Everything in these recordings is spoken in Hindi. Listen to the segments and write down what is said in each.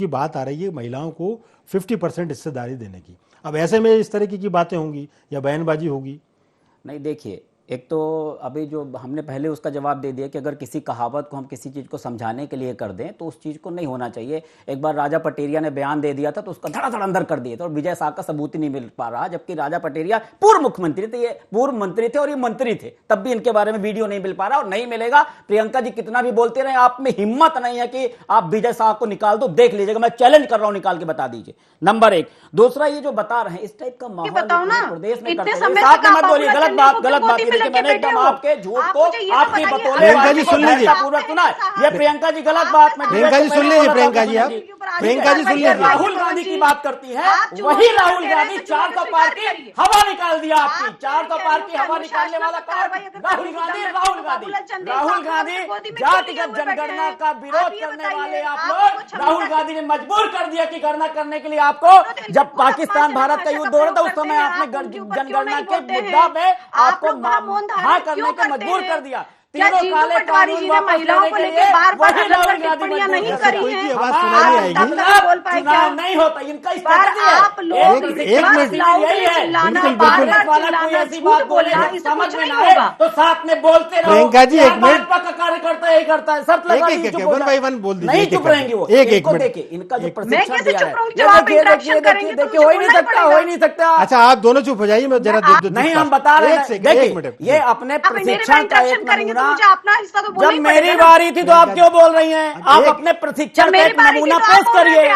की बात आ रही है महिलाओं को 50% हिस्सेदारी देने की। अब ऐसे में इस तरह की बातें होंगी या बयानबाजी होगी। नहीं, देखिए, एक तो अभी जो हमने पहले उसका जवाब दे दिया कि अगर किसी कहावत को हम किसी चीज़ को समझाने के लिए कर दें तो उस चीज़ को नहीं होना चाहिए। एक बार राजा पटेरिया ने बयान दे दिया था तो उसका धड़ाधड़ अंदर कर दिया था और विजय शाह का सबूत ही नहीं मिल पा रहा, जबकि राजा पटेरिया पूर्व मुख्यमंत्री थे, ये पूर्व मंत्री थे और ये मंत्री थे, तब भी इनके बारे में वीडियो नहीं मिल पा रहा और नहीं मिलेगा। प्रियंका जी कितना भी बोलते रहे, आप में हिम्मत नहीं है कि आप विजय शाह को निकाल दो, देख लीजिएगा, मैं चैलेंज कर रहा हूं, निकाल के बता दीजिए। नंबर एक। दूसरा, ये जो बता रहे हैं इस टाइप का माहौल प्रदेश में करते हैं, साथ में मत बोलिए, गलत बात देखिए, मैंने एकदम आपके झूठ को आपकी प्रियंका जी सुन लीजिए, पूरा सुना है। ये प्रियंका जी गलत बात में, प्रियंका जी सुन लीजिए, प्रियंका जी आप प्रियंका जी सुन लीजिए। राहुल गांधी की बात करती है, वही राहुल गांधी 400 पार की हवा निकाल दिया आपकी, 400 पार की हवा निकालने वाला कौन? राहुल गांधी। राहुल गांधी जातिगत जनगणना का विरोध करने वाले आप लोग, राहुल गांधी ने मजबूर कर दिया कि गणना करने के लिए आपको। जब पाकिस्तान भारत का युद्ध हो रहा था उस समय आपने जनगणना के मुद्दा पे आपको हाँ करने के मजबूर कर दिया। तीनों काले कानून महिलाओं को लेकर बार-बार टिप्पणियां नहीं करी हैं। चुनाव नहीं होता, इनका स्ट्रेटजी है। आप लोग एक मिनट यही है, कोई ऐसी बात बोले समझ में ना आए तो साथ में बोलते रहो। प्रियंका जी एक मिनट, भाजपा का कार्यकर्ता यही करता है, सब लगा एक वन बाई वन बोल दीजिए, नहीं चुप रहेंगे वो। एक मिनट देखिए, इनका जो प्रशिक्षण कैसे दिया चुप है, रहूं? जवाब इंटरेक्शन करेंगे तो देखिए, हो ही नहीं सकता, हो ही नहीं सकता। अच्छा आप दोनों चुप हो जाइए, मैं जरा नहीं, हम बता रहे हैं, देखिए, ये अपने प्रशिक्षण का एक नमूना। जब मेरी बारी थी तो आप क्यों बोल रही हैं? आप अपने प्रशिक्षण का एक नमूना पेश करिए।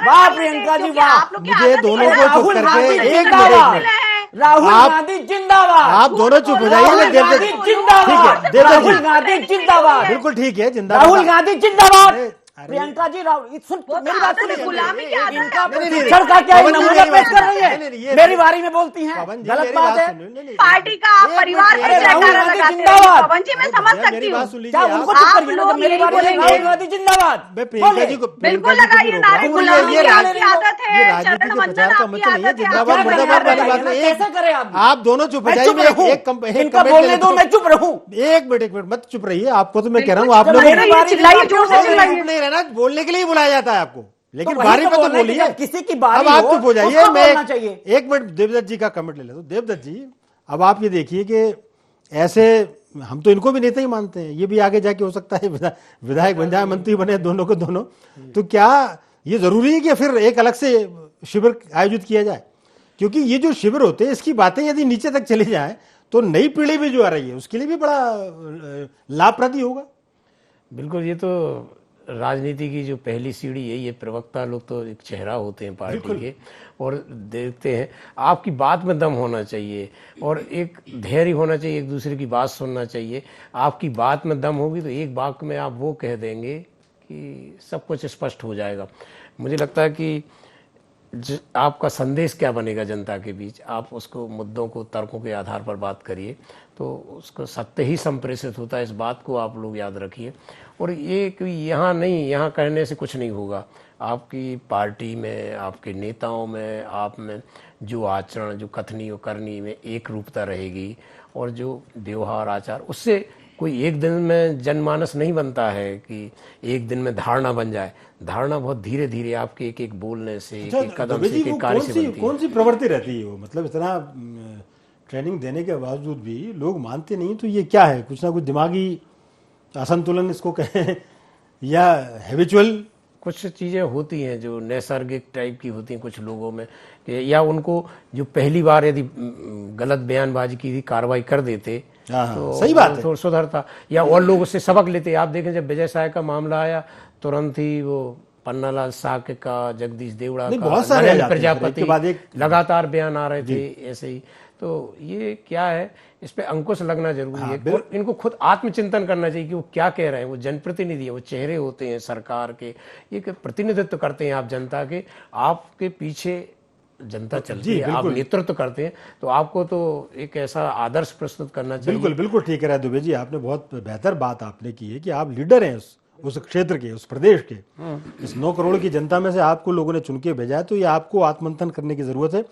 वाह प्रियंका जी, वाह। मुझे दोनों को चुप राहुल करके गांधी एक जिंदाबाद, मिनट, राहुल गांधी जिंदाबाद। आप दोनों चुप हो जाइए। राहुल गांधी जिंदाबाद, राहुल गांधी जिंदाबाद, बिल्कुल ठीक है, जिंदाबाद। राहुल गांधी जिंदाबाद। प्रियंका जी, सुन, मेरी बात सुनिए। गुलामी की आदत इनका नहीं, प्रशिक्षण का क्या नमूना पेश कर रही है? मेरी बारी में बोलती हैं, गलत बात है। पार्टी का आप परिवार अरे राहुल गांधी जिंदाबाद। पवन जी मैं समझ सकती हूँ। क्या उनको चुप करिए ना, जब मेरी बारी है, राहुल गांधी जिंदाबाद। प्रियंका जी को बिल्कुल लगाइए नारे, गुलामी की आपकी आदत है, राजनीति के प्रचार का मतलब नहीं है, आपकी जिंदाबाद आदत है। मुर्दाबाद वाली बात नहीं है। कैसे करें आप? आप दोनों चुप हो मैं जाइए, चुप रहूं, इनका बोलने दो, मैं चुप रहूं। एक मिनट मत चुप रहिए। आपको तो मैं कह रहा हूँ, आप लोग चिल्लाइए, जोर से चिल्लाइए। नहीं रहना, बोलने के लिए बुलाया जाता है आपको, लेकिन वही बारी तो पे तो बोलना है कि बोलिए। जब किसी की बारी अब आप हो, चुप हो जाइए। उसको मैं बोलना चाहिए। एक मिनट देवदत्त जी का कमेंट ले लेता हूं। देवदत्त जी, अब आप ये देखिए कि ऐसे हम तो इनको भी नेता ही मानते हैं, ये भी आगे जाके हो सकता है विधायक बन जाए, मंत्री बने, दोनों को दोनों। तो क्या ये जरूरी है कि फिर एक अलग से शिविर आयोजित किया जाए? क्योंकि ये जो शिविर होते हैं, इसकी बातें यदि नीचे तक चली जाए तो नई पीढ़ी भी जो आ रही है उसके लिए भी बड़ा लाभप्रद होगा। बिल्कुल, ये तो राजनीति की जो पहली सीढ़ी है, ये प्रवक्ता लोग तो एक चेहरा होते हैं पार्टी के, और देखते हैं। आपकी बात में दम होना चाहिए और एक धैर्य होना चाहिए, एक दूसरे की बात सुनना चाहिए। आपकी बात में दम होगी तो एक वाक्य में आप वो कह देंगे कि सब कुछ स्पष्ट हो जाएगा। मुझे लगता है कि आपका संदेश क्या बनेगा जनता के बीच, आप उसको मुद्दों को तर्कों के आधार पर बात करिए तो उसको सत्य ही संप्रेषित होता है। इस बात को आप लोग याद रखिए। और ये कि यहाँ नहीं, यहाँ कहने से कुछ नहीं होगा। आपकी पार्टी में, आपके नेताओं में, आप में जो आचरण, जो कथनी और करनी में एक रूपता रहेगी और जो व्यवहार आचार, उससे कोई एक दिन में जनमानस नहीं बनता है कि एक दिन में धारणा बन जाए। धारणा बहुत धीरे धीरे आपके एक एक बोलने से, एक एक कदम से, एक एक कार्य से बनती है। कौन सी प्रवृत्ति रहती है वो? मतलब इतना ट्रेनिंग देने के बावजूद भी लोग मानते नहीं, तो ये क्या है? कुछ ना कुछ दिमागी असंतुलन इसको कहें या हैबिचुअल कुछ चीज़ें होती हैं जो नैसर्गिक टाइप की होती हैं कुछ लोगों में, या उनको जो पहली बार यदि गलत बयानबाजी की कार्रवाई कर देते तो सही बात है, तो सुधरता, या और लोग उससे सबक लेते। आप देखें, जब विजय शाह का मामला आया तुरंत ही वो पन्नालाल साक का, जगदीश देवड़ा का, नरेंद्र प्रजापति, लगातार बयान आ रहे थे ऐसे ही। तो ये क्या है, इस पे अंकुश लगना जरूरी है और इनको खुद आत्मचिंतन करना चाहिए कि वो क्या कह रहे हैं। वो जनप्रतिनिधि है, वो चेहरे होते हैं सरकार के, ये प्रतिनिधित्व करते हैं आप जनता के, आपके पीछे जनता चलती है, आप नेतृत्व करते हैं, तो आपको तो एक ऐसा आदर्श प्रस्तुत करना चाहिए। बिल्कुल ठीक है दुबे जी, आपने बहुत बेहतर बात आपने की है कि आप लीडर हैं उस क्षेत्र के, उस प्रदेश के। इस 9 करोड़ की जनता में से आपको लोगों ने चुन के भेजा है, तो ये आपको आत्ममंथन करने की जरूरत है।